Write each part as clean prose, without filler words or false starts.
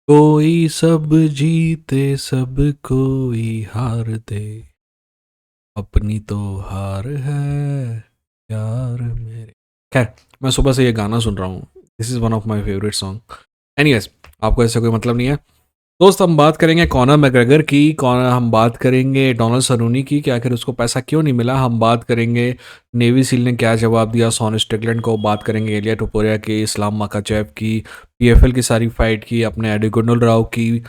कोई सब जीते सब कोई हार दे, अपनी तो हार है यार मेरे। खैर, मैं सुबह से ये गाना सुन रहा हूँ। This is one of my favourite song. Anyways, आपको ऐसे कोई मतलब नहीं है। दोस्त, हम बात करेंगे कॉनर मैकग्रेगर की। कौन हम बात करेंगे डोनाल्ड सरूनी की कि आखिर उसको पैसा क्यों नहीं मिला। हम बात करेंगे नेवी सील ने क्या जवाब दिया सॉन स्ट्रिकलैंड को। बात करेंगे एलिया टोपुरिया की, इस्लाम माकाचेव की, पीएफएल की सारी फाइट की, अपने एडी गुंडलराव की।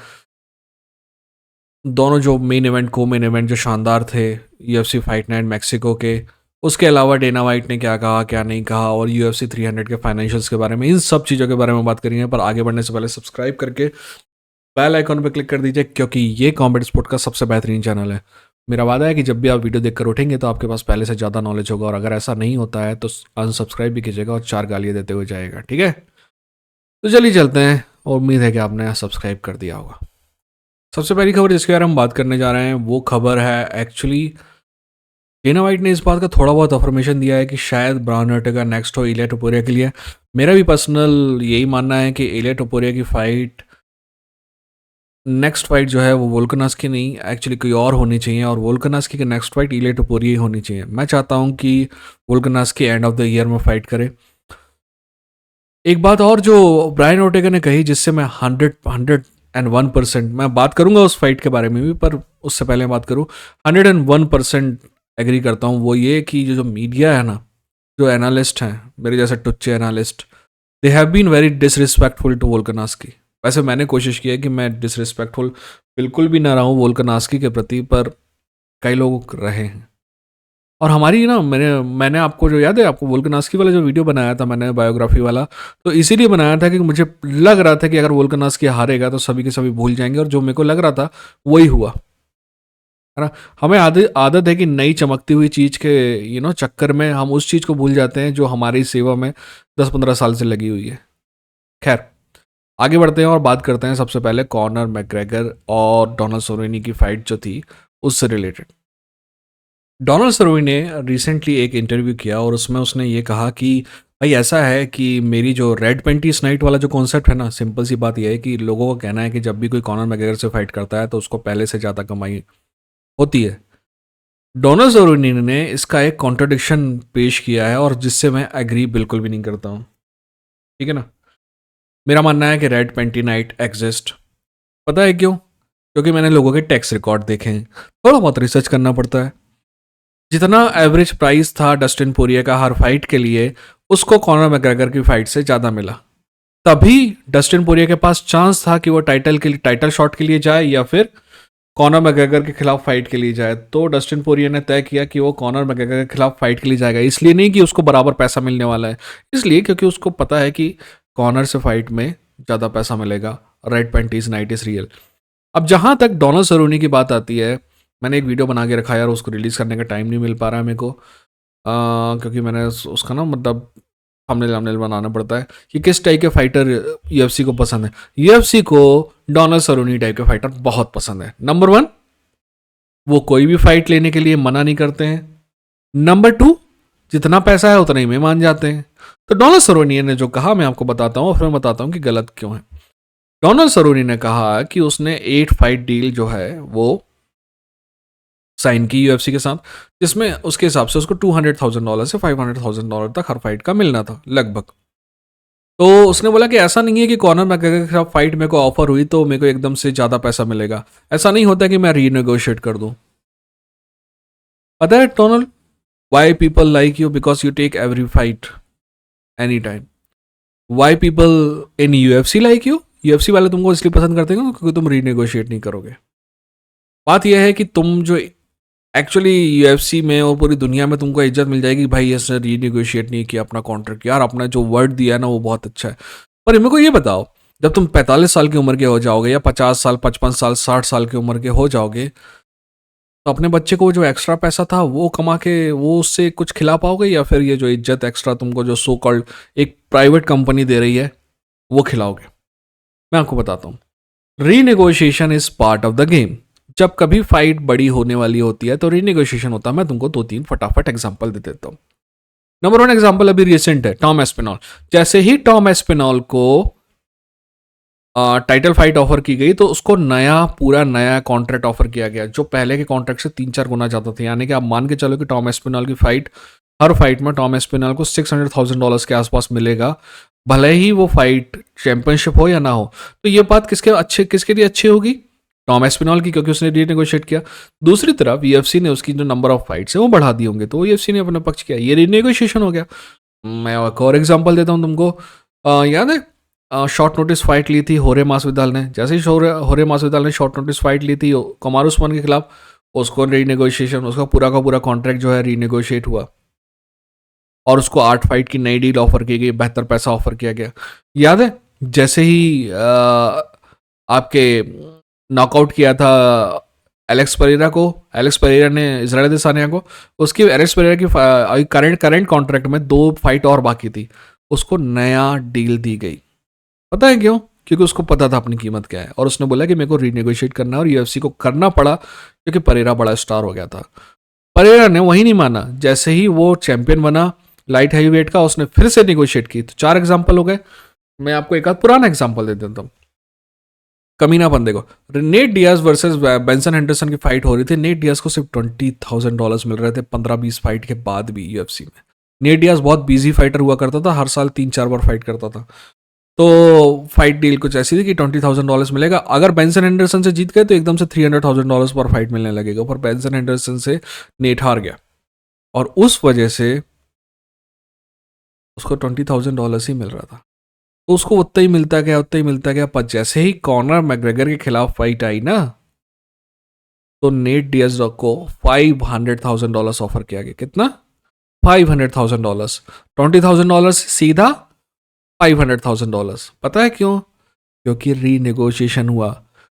दोनों जो मेन इवेंट को मेन इवेंट जो शानदार थे यूएफसी फाइट नाइट मैक्सिको के। उसके अलावा डेना वाइट ने क्या कहा क्या नहीं कहा, और यूएफसी 300 के फाइनेंशियल्स के बारे में, इन सब चीज़ों के बारे में बात करेंगे। पर आगे बढ़ने से पहले सब्सक्राइब करके बेल आइकॉन पर क्लिक कर दीजिए, क्योंकि ये कॉम्बैट स्पोर्ट का सबसे बेहतरीन चैनल है। मेरा वादा है कि जब भी आप वीडियो देखकर उठेंगे तो आपके पास पहले से ज़्यादा नॉलेज होगा, और अगर ऐसा नहीं होता है तो अनसब्सक्राइब भी कीजिएगा और 4 गालियाँ देते हुए जाएगा, ठीक है। तो चलिए चलते हैं, और उम्मीद है कि आपने सब्सक्राइब कर दिया होगा। सबसे पहली खबर जिसके बारे में बात करने जा रहे हैं वो खबर है एक्चुअली डेना वाइट ने इस बात का थोड़ा बहुत अफर्मेशन दिया है कि शायद ब्राउन अर्टेगा नेक्स्ट हो इलिया टोपुरिया के लिए। मेरा भी पर्सनल यही मानना है कि इलिया टोपुरिया की फाइट, नेक्स्ट फाइट जो है वो वोल्कनास्की नहीं, एक्चुअली कोई और होनी चाहिए, और वोल्कनास्की की नेक्स्ट फाइट इलिया टोपुरिया ही होनी चाहिए। मैं चाहता हूँ कि वोल्कनास्की एंड ऑफ द ईयर में फाइट करे। एक बात और जो ब्रायन ओर्टेगा ने कही, जिससे मैं 101% मैं बात करूंगा उस फाइट के बारे में भी, पर उससे पहले मैं बात करूं 101% एग्री करता हूं, वो ये कि जो मीडिया है ना, जो एनालिस्ट हैं मेरे जैसे टुच्चे analyst, they have been very disrespectful to Volkanovski. वैसे मैंने कोशिश की है कि मैं डिसरिस्पेक्टफुल बिल्कुल भी ना रहा हूँ वोल्कनास्की के प्रति, पर कई लोग रहे हैं। और हमारी ना, मैंने मैंने आपको जो याद है, आपको वोल्कनास्की वाला जो वीडियो बनाया था मैंने बायोग्राफी वाला, तो इसीलिए बनाया था कि मुझे लग रहा था कि अगर वोल्कनास्की हारेगा तो सभी के सभी भूल जाएंगे, और जो मेरे को लग रहा था वही हुआ, है ना। हमें आदत आदत है कि नई चमकती हुई चीज़ के चक्कर में हम उस चीज़ को भूल जाते हैं जो हमारी सेवा में 10-15 साल से लगी हुई है। खैर, आगे बढ़ते हैं और बात करते हैं सबसे पहले कॉनर मैकग्रेगर और डोनाल्ड सोरेनी की फाइट जो थी उससे रिलेटेड। डोनाल्ड सर्वी ने रिसेंटली एक इंटरव्यू किया और उसमें उसने ये कहा कि भाई ऐसा है कि मेरी जो रेड पेंटीज नाइट वाला जो कॉन्सेप्ट है ना, सिंपल सी बात यह है कि लोगों का कहना है कि जब भी कोई कॉनर मैकग्रेगर से फाइट करता है तो उसको पहले से ज़्यादा कमाई होती है। डोनाल्ड सर्वी ने इसका एक कॉन्ट्रडिक्शन पेश किया है, और जिससे मैं एग्री बिल्कुल भी नहीं करता हूँ, ठीक है ना। मेरा मानना है कि रेड पेंटी नाइट एग्जिस्ट। पता है क्यों? क्योंकि मैंने लोगों के टैक्स रिकॉर्ड देखे हैं, थोड़ा बहुत रिसर्च करना पड़ता है। जितना एवरेज प्राइस था डस्टिन पोरिया का हर फाइट के लिए, उसको कॉनर मैकग्रेगर की फाइट से ज़्यादा मिला। तभी डस्टिन पोरिया के पास चांस था कि वो टाइटल शॉट के लिए जाए या फिर कॉनर मैकग्रेगर के खिलाफ फाइट के लिए जाए। तो डस्टिन पोरिया ने तय किया कि वो कॉनर मैकग्रेगर के खिलाफ फाइट के लिए जाएगा। इसलिए नहीं कि उसको बराबर पैसा मिलने वाला है, इसलिए क्योंकि उसको पता है कि कॉनर से फाइट में ज़्यादा पैसा मिलेगा। Red panties night is real. अब जहाँ तक डोनाल्ड सरूनी की बात आती है, मैंने एक वीडियो बना के रखा है और उसको रिलीज़ करने का टाइम नहीं मिल पा रहा है मेरे को, क्योंकि मैंने उसका ना मतलब थंबनेल वंबनेल बनाना पड़ता है कि किस टाइप के फाइटर यूएफसी को पसंद है। यूएफसी को डोनाल्ड सरूनी टाइप के फाइटर बहुत पसंद है। नंबर 1, वो कोई भी फाइट लेने के लिए मना नहीं करते हैं। नंबर 2, जितना पैसा है उतना ही में मान जाते हैं। तो डोनाल्ड सरूनी ने जो कहा मैं आपको बताता हूँ, और फिर मैं बताता हूँ कि गलत क्यों है। डोनाल्ड सरूनी ने कहा कि उसने 8 फाइट डील जो है वो साइन की यूएफसी के साथ, जिसमें उसके हिसाब से उसको $200,000 से $500,000 तक हर फाइट का मिलना था लगभग। तो उसने बोला कि ऐसा नहीं है कि कॉनर मैकग्रेगर के खिलाफ फाइट मेरे को ऑफर हुई तो मेरे को एकदम से ज़्यादा पैसा मिलेगा। ऐसा नहीं होता कि मैं रीनेगोशिएट कर दूं। पता है टोनल, why people like you? Because you take every fight any time. Why people in UFC like you? UFC वाले तुमको इसलिए पसंद करते हैं क्योंकि तुम रीनेगोशिएट नहीं करोगे। बात यह है कि तुम जो एक्चुअली यूएफसी में और पूरी दुनिया में तुमको इज्जत मिल जाएगी, भाई इसने रीनेगोशिएट नहीं किया अपना कॉन्ट्रैक्ट, यार अपना जो वर्ड दिया है ना वो बहुत अच्छा है। पर मेरे को ये बताओ, जब तुम 45 साल की उम्र के हो जाओगे या 50 साल 55 साल 60 साल की उम्र के हो जाओगे, तो अपने बच्चे को जो एक्स्ट्रा पैसा था वो कमा के वो उससे कुछ खिला पाओगे, या फिर ये जो इज्जत एक्स्ट्रा तुमको जो सो कॉल्ड एक प्राइवेट कंपनी दे रही है वो खिलाओगे? मैं आपको बताता हूँ, renegotiation is part of the game. जब कभी फाइट बड़ी होने वाली होती है तो रीनेगोशिएशन होता है। मैं तुमको 2-3 फटाफट एग्जांपल दे देता हूँ। नंबर 1 एग्जांपल अभी रिसेंट है, टॉम एस्पिनॉल। जैसे ही टॉम एस्पिनॉल को टाइटल फाइट ऑफर की गई तो उसको पूरा नया कॉन्ट्रैक्ट ऑफर किया गया जो पहले के कॉन्ट्रैक्ट से 3-4 गुना ज़्यादा थे। यानी कि आप मान के चलो कि टॉम एस्पिनॉल की फाइट, हर फाइट में टॉम एस्पिनॉल को $600,000 के आसपास मिलेगा, भले ही वो फाइट चैंपियनशिप हो या ना हो। तो ये बात किसके लिए अच्छी होगी? टॉम एस्पिनॉल की, क्योंकि उसने रीनेगोशिएट किया। दूसरी तरफ यूएफसी ने उसकी जो नंबर ऑफ फाइट्स है वो बढ़ा दी होंगे, तो यूएफसी ने अपने पक्ष किया, ये रीनेगोशिएशन हो गया। मैं एक और एग्जांपल देता हूँ तुमको। याद है शॉर्ट नोटिस फाइट ली थी होरे मासविदाल ने। जैसे ही होरे मासविदाल ने शॉर्ट नोटिस फाइट ली थी कमार उस्मान के खिलाफ, उसको रीनेगोशिएशन, उसका पूरा का पूरा कॉन्ट्रैक्ट जो है रीनेगोशिएट हुआ और उसको 8 फाइट की नई डील ऑफर की गई, बेहतर पैसा ऑफर किया गया। याद है जैसे ही आपके नॉकआउट किया था एलेक्स परेरा ने इजराइल देसानिया को, उसकी एलेक्स परेरा की करंट कॉन्ट्रैक्ट में 2 फाइट और बाकी थी, उसको नया डील दी गई। पता है क्यों? क्योंकि उसको पता था अपनी कीमत क्या है और उसने बोला कि मेरे को रीनेगोशिएट करना है, और यूएफसी को करना पड़ा क्योंकि परेरा बड़ा स्टार हो गया था। परेरा ने वही नहीं माना, जैसे ही वो चैंपियन बना लाइट हैवी वेट का, उसने फिर से निगोशिएट की। तो 4 एग्जाम्पल हो गए। मैं आपको एक आध पुराना एग्जाम्पल दे देता हूँ। कमीनापन देखो, Nate Diaz versus Benson Henderson की फाइट हो रही थी। नेट डियाज को सिर्फ $20,000 मिल रहे थे 15-20 फाइट के बाद भी यूएफसी में। नेट डियाज बहुत बिजी फाइटर हुआ करता था, हर साल 3-4 बार फाइट करता था। तो फाइट डील कुछ ऐसी थी कि $20,000 मिलेगा। अगर बेंसन हेंडरसन से जीत गए तो एकदम से $300,000 पर फाइट मिलने लगेगा, पर बेंसन हेंडरसन से नेट हार गया और उस वजह से उसको $20,000 ही मिल रहा था। तो उसको उतना ही मिलता गया। पर जैसे ही कॉनर मैग्रेगर के खिलाफ फाइट आई ना, तो नेट डियाज को $500,000 ऑफर किया गया। कितना? $500,000। $20,000 सीधा, $500,000। पता है क्यों? क्योंकि रीनेगोशिएशन हुआ।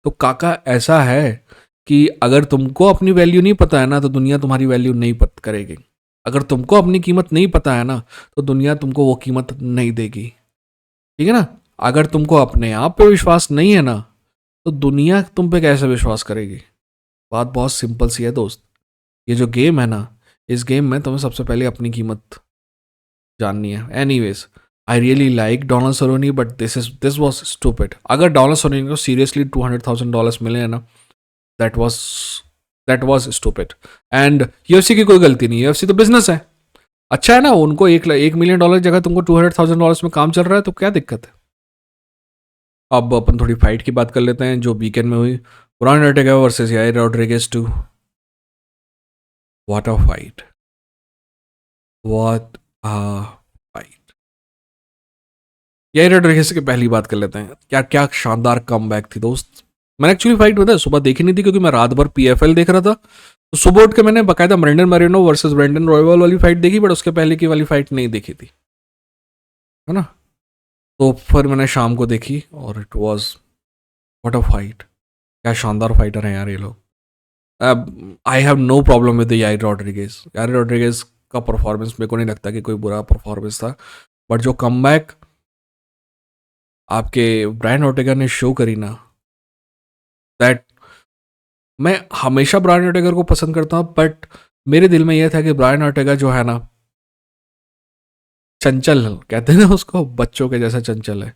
तो काका ऐसा है कि अगर तुमको अपनी वैल्यू नहीं पता है ना, तो दुनिया तुम्हारी वैल्यू नहीं करेगी। अगर तुमको अपनी कीमत नहीं पता है ना, तो दुनिया तुमको वो कीमत नहीं देगी। ठीक है ना? अगर तुमको अपने आप पे विश्वास नहीं है ना, तो दुनिया तुम पे कैसे विश्वास करेगी? बात बहुत सिंपल सी है दोस्त। ये जो गेम है ना, इस गेम में तुम्हें सबसे पहले अपनी कीमत जाननी है। Anyways, I really like Donald Cerrone, but this was stupid. अगर डोनाल्ड सरोनी को सीरियसली $200,000 मिले हैं ना, that was stupid. And UFC की कोई गलती नहीं है, यूएफसी तो बिजनेस है। अच्छा है ना, उनको $1 मिलियन की जगह तुमको $200,000 में काम चल रहा है, तो क्या दिक्कत है? अब अपन थोड़ी फाइट की बात कर लेते हैं जो वीकेंड में हुई। Brian Ortega versus Yair Rodriguez 2। What a fight, what a fight. Yair Rodriguez की पहली बात कर लेते हैं। क्या क्या शानदार कमबैक थी दोस्त। मैंने एक्चुअली फाइट बताया सुबह देखी नहीं थी, क्योंकि मैं रात भर पीएफएल देख रहा था। तो सुबह उठ के मैंने बकायदा ब्रेंडन मैरिनो वर्सेस ब्रेंडन रॉयवल वाली फाइट देखी, बट उसके पहले की वाली फाइट नहीं देखी थी, है ना? तो फिर मैंने शाम को देखी और it was what a fight. क्या शानदार फाइटर हैं यार ये लोग। I have no problem with Yair Rodriguez. Yair Rodriguez का परफॉर्मेंस मेरे को नहीं लगता कि कोई बुरा परफॉर्मेंस था, बट जो कमबैक आपके ब्रायन ऑर्टेगा ने शो करी ना, दैट, मैं हमेशा ब्रायन ऑर्टेगा को पसंद करता हूँ, बट मेरे दिल में यह था कि ब्रायन ऑर्टेगा जो है ना, चंचल कहते हैं ना उसको, बच्चों के जैसा चंचल है।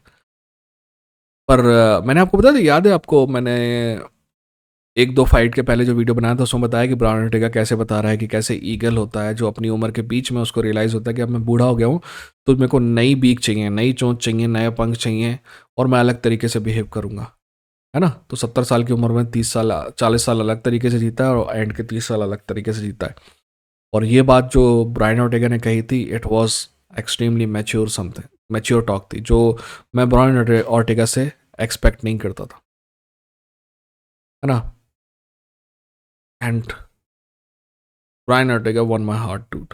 पर मैंने आपको बता दिया, याद है आपको, मैंने 1-2 फाइट के पहले जो वीडियो बनाया था उसमें बताया कि ब्रायन ऑर्टेगा कैसे बता रहा है कि कैसे ईगल होता है, जो अपनी उम्र के बीच में उसको रियलाइज़ होता है कि अब मैं बूढ़ा हो गया हूँ, तो मेरे को नई बीक चाहिए, नई चोंच चाहिए, नए पंख चाहिए, और मैं अलग तरीके से बिहेव करूँगा, है ना? तो 70 साल की उम्र में 40 साल अलग तरीके से जीता है और एंड के 30 साल अलग तरीके से जीता है। और ये बात जो ब्रायन ऑर्टेगा ने कही थी, it was extremely mature talk थी, जो मैं ब्रायन ऑर्टेगा से एक्सपेक्ट नहीं करता था, है ना? And Brian Ortega won my heart dude.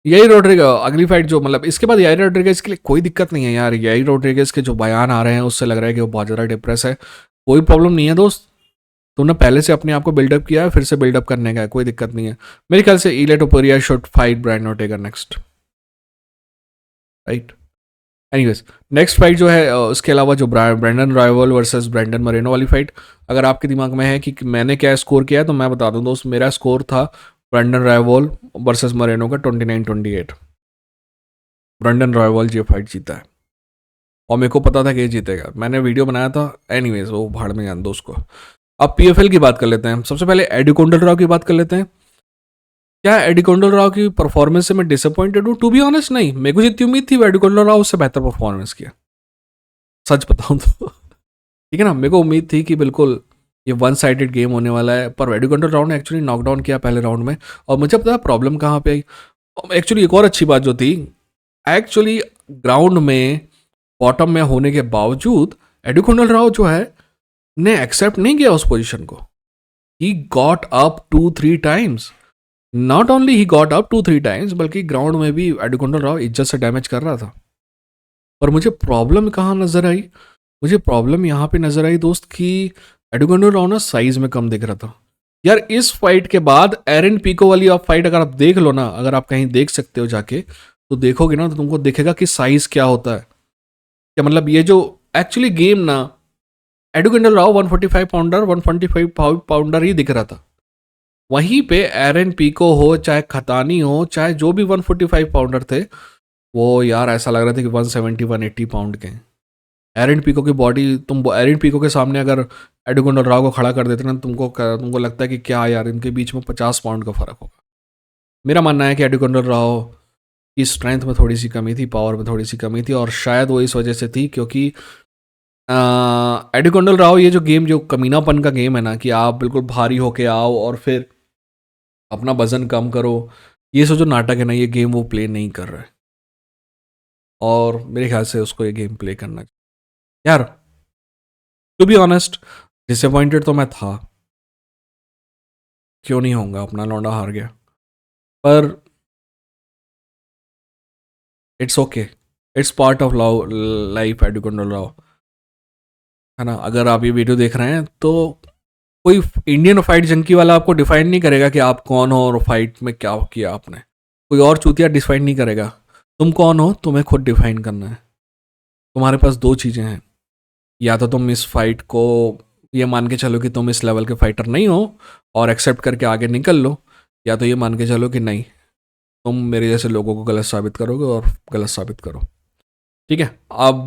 यही रोड्रिगेज अगली फाइट जो, मतलब इसके बाद याइर रोड्रिगेज के लिए कोई दिक्कत नहीं है यार। याइर रोड्रिगेज के जो बयान आ रहे हैं उससे लग रहा है कि वो बहुत ज़्यादा डिप्रेस है। कोई प्रॉब्लम नहीं है दोस्त, तुमने पहले से अपने आप को बिल्डअप किया है, फिर से बिल्डअप करने का है, कोई दिक्कत नहीं है। मेरे ख्याल से Ilia Topuria should fight Brian Ortega next, right? Anyways, next fight जो है उसके अलावा जो Brendan Royval versus Brandon Moreno वाली फाइट, अगर आपके दिमाग में है कि मैंने क्या स्कोर किया है, तो मैं बता दूं दोस्त, मेरा स्कोर था ब्रेंडन रॉयवल वर्सेस मरेनो का 29-28। ब्रेंडन रॉयवल ये फाइट जीता है। और मेरे को पता था कि ये जीतेगा, मैंने वीडियो बनाया था। एनीवेज वो भाड़ में जान दो उसको। अब पीएफएल की बात कर लेते हैं। सबसे पहले एडी कोंडलराव की बात कर लेते हैं। क्या एडी कोंडलराव की परफॉर्मेंस से मैं डिसअपॉइंटेड हूँ? टू बी ऑनेस्ट नहीं, मेरे को जितनी उम्मीद थी वो एडी कोंडलराव उससे बेहतर परफॉर्मेंस किया, सच बताऊं तो। ठीक है ना, मेरे को उम्मीद थी कि बिल्कुल ये वन साइडेड गेम होने वाला है, पर एडी कोंडलराव ने एक्चुअली नॉकडाउन किया पहले राउंड में। और मुझे पता है प्रॉब्लम कहाँ पे आई। एक्चुअली एक और अच्छी बात जो थी, एक्चुअली ग्राउंड में बॉटम में होने के बावजूद एडी कोंडलराव जो है ने एक्सेप्ट नहीं किया उस पोजीशन को। He got up 2-3 times. Not only he got up 2-3 times, बल्कि ग्राउंड में भी एडी कोंडलराव इज्जत से डैमेज कर रहा था। पर मुझे प्रॉब्लम कहाँ नजर आई? मुझे प्रॉब्लम यहाँ पे नजर आई दोस्त कि एडी कोंडलराव ना साइज में कम दिख रहा था। यार इस फाइट के बाद एरन पीको वाली आप फाइट अगर आप देख लो ना, अगर आप कहीं देख सकते हो जाके, तो देखोगे ना तो तुमको दिखेगा कि साइज क्या होता है। क्या मतलब ये जो एक्चुअली गेम ना, एडी कोंडलराव 145 पाउंडर 145 पाउंडर ही दिख रहा था। वहीं पे एरन पीको हो, चाहे खतानी हो, चाहे जो भी 145 पाउंडर थे, वो यार ऐसा लग रहा था कि 170-180 पाउंड के हैं। एरन पीको की बॉडी, तुम एरन पीको के सामने अगर एडी कोंडलराव को खड़ा कर देते ना, तुमको लगता है कि क्या यार इनके बीच में 50 पाउंड का फर्क होगा। मेरा मानना है कि एडी कोंडलराव की स्ट्रेंथ में थोड़ी सी कमी थी, पावर में थोड़ी सी कमी थी, और शायद वो इस वजह से थी क्योंकि एडी कोंडलराव ये जो गेम, जो कमीनापन का गेम है ना, कि आप बिल्कुल भारी होके आओ और फिर अपना वजन कम करो, ये सब जो नाटक है ना, ये गेम वो प्ले नहीं कर रहा है। और मेरे ख्याल से उसको ये गेम प्ले करना चाहिए। यार टू बी ऑनेस्ट, डिसअपॉइंटेड तो मैं था, क्यों नहीं होऊंगा, अपना लौंडा हार गया। पर it's okay, it's part of life एडी कोंडलराव, है ना। अगर आप ये वीडियो देख रहे हैं तो कोई इंडियन फाइट जंकी वाला आपको डिफाइन नहीं करेगा कि आप कौन हो और फाइट में क्या किया आपने। कोई और चूतिया डिफाइन नहीं करेगा। तुम कौन हो तुम्हें खुद डिफाइन करना है। तुम्हारे पास दो चीज़ें हैं, या तो तुम इस फाइट को ये मान के चलो कि तुम इस लेवल के फाइटर नहीं हो और एक्सेप्ट करके आगे निकल लो, या तो ये मान के चलो कि नहीं, तुम मेरे जैसे लोगों को गलत साबित करोगे और गलत साबित करो। ठीक है, अब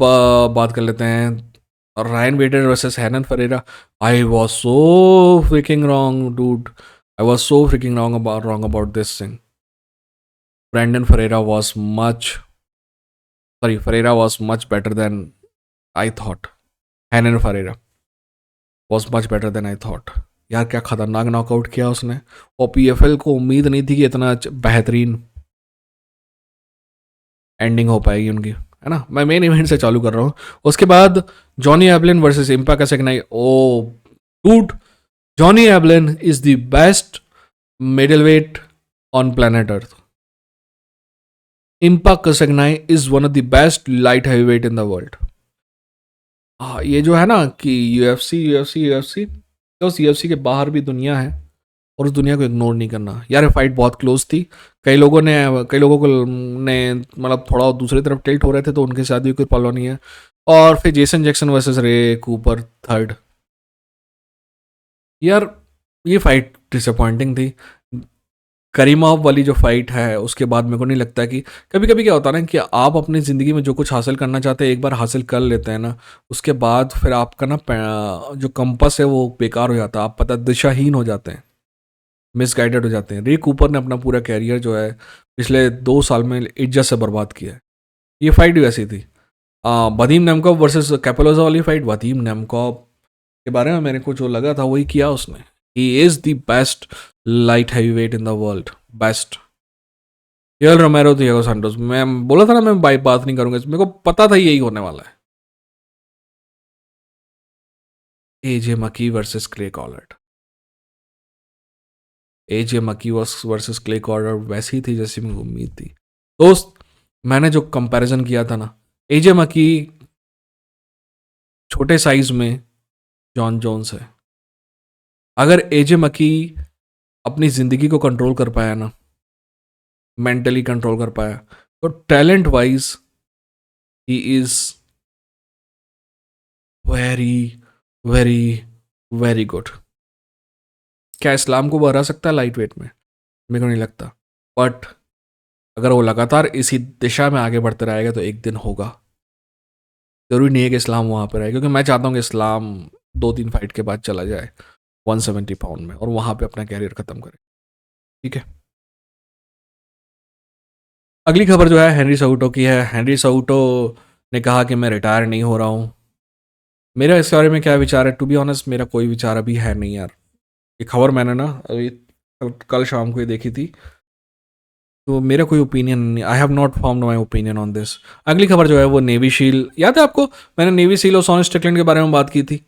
बात कर लेते हैं Ryan Vader versus Hannan Ferreira. I was so freaking wrong dude, I was so freaking wrong about this thing. Brandon Ferreira was much, sorry, Ferreira was much better than I thought. Hannan Ferreira was much better than I thought. यार क्या खतरनाक knockout किया उसने, और PFL को उम्मीद नहीं थी कि इतना बेहतरीन एंडिंग हो पाएगी उनकी, है ना। मैं मेन इवेंट से चालू कर रहा हूँ। उसके बाद Johnny Eblen versus Impa Kasanganay. Oh dude, Johnny Eblen is the best middle weight on planet earth. Impa Kasanganay is one of the best light heavy weight in the world. ये जो है ना कि यूएफसी यूएफसी यूएफसी, तो उस UFC के बाहर भी दुनिया है, और उस दुनिया को इग्नोर नहीं करना। यार ये फाइट बहुत क्लोज थी। कई लोगों को ने मतलब थोड़ा दूसरी तरफ टिल्ट हो रहे थे, तो उनके साथ भी कोई पलो नहीं है। और फिर जेसन जैक्सन वर्सेस रे कूपर थर्ड। यार ये फाइट डिसअपॉइंटिंग थी। करीमोव वाली जो फाइट है उसके बाद मेरे को नहीं लगता कि, कभी कभी क्या होता है ना कि आप अपनी ज़िंदगी में जो कुछ हासिल करना चाहते हैं, एक बार हासिल कर लेते हैं ना, उसके बाद फिर आपका ना जो कंपस है वो बेकार हो जाता है, आप पता दिशाहीन हो जाते हैं, मिसगाइडेड हो जाते हैं। रे कूपर ने अपना पूरा कैरियर जो है पिछले 2 साल में इज्जत से बर्बाद किया है। ये फाइट भी वैसी थी। वदीम नेमकॉव वर्सेस कैपेलोजा वाली फाइट, वदीम नेमकॉव के बारे में मेरे को जो लगा था वही किया उसने। He is the best light heavy weight in the world, best. Yoel Romero, Diego Santos, मैं बोला था ना मैं बात नहीं करूंगा, मेरे को पता था यही होने वाला है। एजे मकी वर्सेस क्ले कॉलर्ड। एजे मकी वर्सेस क्ले कॉलर्ड वैसी थी जैसी मेरी उम्मीद थी दोस्त। मैंने जो कंपैरिजन किया था ना, एजे मकी छोटे साइज में जॉन जोन्स है। अगर एजे मकी अपनी ज़िंदगी को कंट्रोल कर पाया ना, मेंटली कंट्रोल कर पाया, तो talent wise he is very very very good. क्या इस्लाम को वो हरा सकता है लाइट वेट में? मेरे को नहीं लगता। बट अगर वो लगातार इसी दिशा में आगे बढ़ते रहेगा तो एक दिन होगा। ज़रूरी नहीं है कि इस्लाम वहाँ पर है, क्योंकि मैं चाहता हूँ कि इस्लाम 2-3 फाइट के बाद चला जाए 170 पाउंड में और वहाँ पे अपना कैरियर ख़त्म करे। ठीक है। अगली खबर जो है हेनरी सेहूटो की है। हेनरी सेहूटो ने कहा कि मैं रिटायर नहीं हो रहा हूँ। मेरा इस बारे में क्या विचार है, टू बी ऑनेस्ट मेरा कोई विचार अभी है नहीं यार। ये खबर मैंने ना अभी कल शाम को ही देखी थी, तो मेरा कोई ओपिनियन नहीं, I have not formed my opinion on this. अगली खबर जो है वो नेवी सील, याद है आपको मैंने नेवी सील और सॉन स्ट्रिकलैंड के बारे में बात की थी।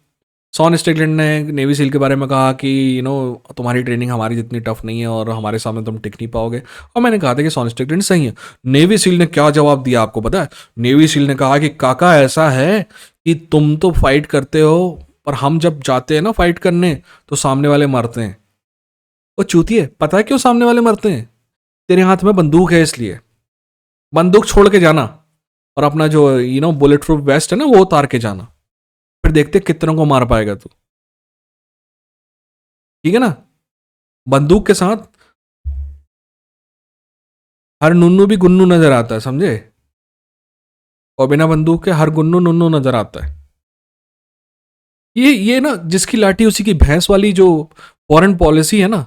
सॉन स्ट्रिकलैंड ने नेवी सील के बारे में कहा कि तुम्हारी ट्रेनिंग हमारी जितनी टफ नहीं है और हमारे सामने तुम टिक नहीं पाओगे, और मैंने कहा था कि सॉन स्ट्रिकलैंड सही है। नेवी सील ने क्या जवाब दिया आपको पता है? नेवी सील ने कहा कि काका ऐसा है कि तुम तो फाइट करते हो, पर हम जब जाते हैं ना फाइट करने तो सामने वाले मरते हैं। वो चूतिए, पता है क्यों सामने वाले मरते हैं? तेरे हाथ में बंदूक है इसलिए। बंदूक छोड़ के जाना और अपना जो बुलेट प्रूफ वेस्ट है ना वो उतार के जाना, फिर देखते कितनों को मार पाएगा तू। ठीक है ना? बंदूक के साथ हर नुन्नू भी गुन्नू नजर आता है, समझे? और बिना बंदूक के हर गुन्नू नुन्नू नजर आता है। ये ना जिसकी लाठी उसी की भैंस वाली जो फॉरेन पॉलिसी है ना,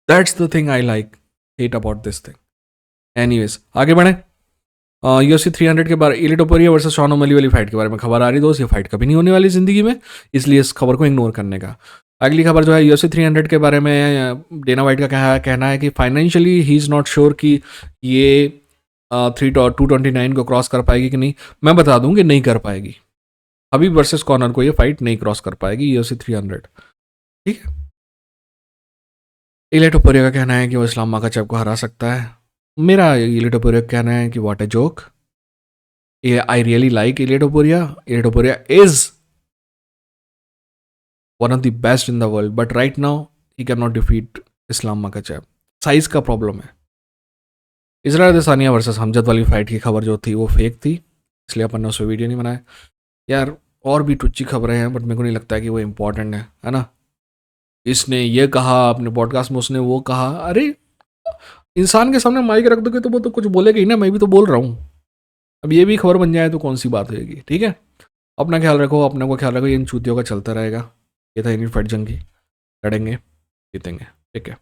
that's the thing I like hate about this thing. Anyways आगे बढ़े। UFC 300 के बारे, इली टोपुरिया वर्सेस शॉन ओमली वाली फाइट के बारे में खबर आ रही दोस्त। ये फाइट कभी नहीं होने वाली जिंदगी में, इसलिए इस खबर को इग्नोर करने का। अगली खबर जो है UFC 300 के बारे में, डेना वाइट का कहना है कि financially he is not sure कि ये 229 को क्रॉस कर पाएगी कि नहीं। मैं बता दूं कि नहीं कर पाएगी। हबीब वर्सेस कॉर्नर को ये फाइट नहीं क्रॉस कर पाएगी UFC 300। ठीक है। इली टोपुरिया का कहना है कि वो इस्लाम माखाचेव को हरा सकता है। मेरा इली टोपुरिया का कहना है कि what a joke. I really like Ilia Topuria. Ilia Topuria is one of the best in the world, but right now he cannot defeat Islam Makhachev. Size का प्रॉब्लम है। इजराइल अदेसानिया वर्सेस हमजद वाली फाइट की खबर जो थी वो fake थी, इसलिए अपन ने उस पर वीडियो नहीं बनाया यार। और भी टुच्ची खबरें हैं बट मेरे को नहीं लगता है कि वो इम्पोर्टेंट है ना। इसने ये कहा अपने पॉडकास्ट में, उसने वो कहा। अरे इंसान के सामने माइक रख दोगे तो वो तो कुछ बोलेगा ही ना, मैं भी तो बोल रहा हूँ। अब ये भी खबर बन जाए तो कौन सी बात होगी। ठीक है, अपना ख्याल रखो, अपने को ख्याल रखो। ये इन चूतियों का चलता रहेगा। ये था यूनिट फाइट जंगी, लड़ेंगे जीतेंगे। ठीक है।